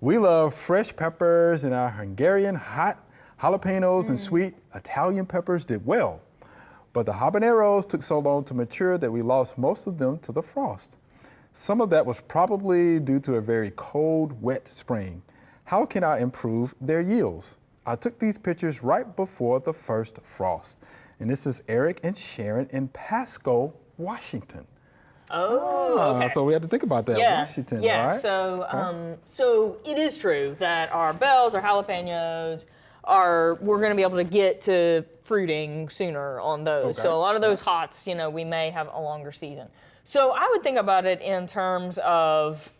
We love fresh peppers, and our Hungarian hot jalapenos and sweet Italian peppers did well. But the habaneros took so long to mature that we lost most of them to the frost. Some of that was probably due to a very cold, wet spring. How can I improve their yields? I took these pictures right before the first frost. And this is Eric and Sharon in Pasco, Washington. Oh, okay. So we had to think about that, Washington, right? So it is true that our bells, our jalapenos, we're going to be able to get to fruiting sooner on those. Okay. So a lot of those hots, we may have a longer season. So I would think about it in terms of,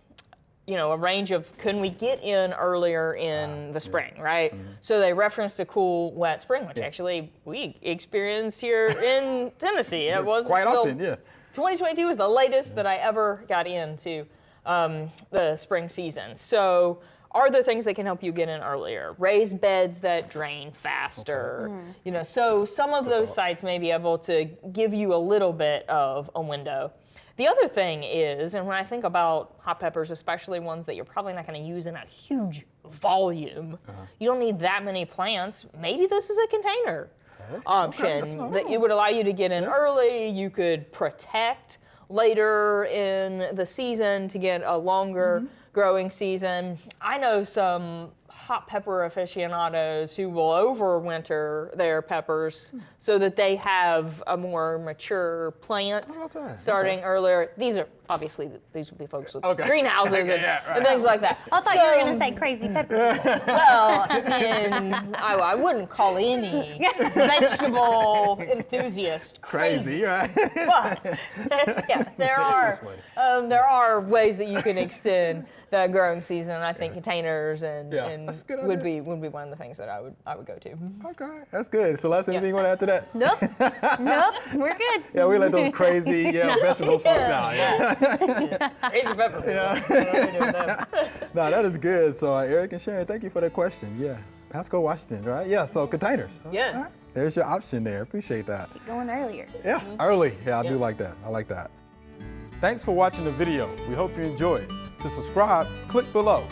a range of, can we get in earlier in the spring, right? Mm-hmm. So they referenced a cool, wet spring, which actually we experienced here in Tennessee. It was quite often, 2022 was the latest that I ever got into the spring season. So are there things that can help you get in earlier? Raised beds that drain faster. Okay. So some of those sites may be able to give you a little bit of a window. The other thing is, and when I think about hot peppers, especially ones that you're probably not going to use in a huge volume, you don't need that many plants. Maybe this is a container option that it would allow you to get in early. You could protect later in the season to get a longer growing season. I know some hot pepper aficionados who will overwinter their peppers so that they have a more mature plant starting earlier. These would be folks with greenhouses and things like that. I thought you were going to say crazy pepper. Well, I wouldn't call any vegetable enthusiast crazy. Right? But there are ways that you can extend the growing season. I think containers and would be one of the things that I would go to. Okay, that's good. So, Les, anything you want to add to that? Nope, we're good. Yeah, we let those crazy vegetable folks out. Crazy pepper. No, that is good. So, Eric and Sharon, thank you for that question. Yeah, Pasco, Washington, right? Yeah, so containers. Yeah. Right. There's your option there. Appreciate that. Keep going earlier. Yeah, early. Yeah, I do like that. I like that. Thanks for watching the video. We hope you enjoyed. To subscribe, click below.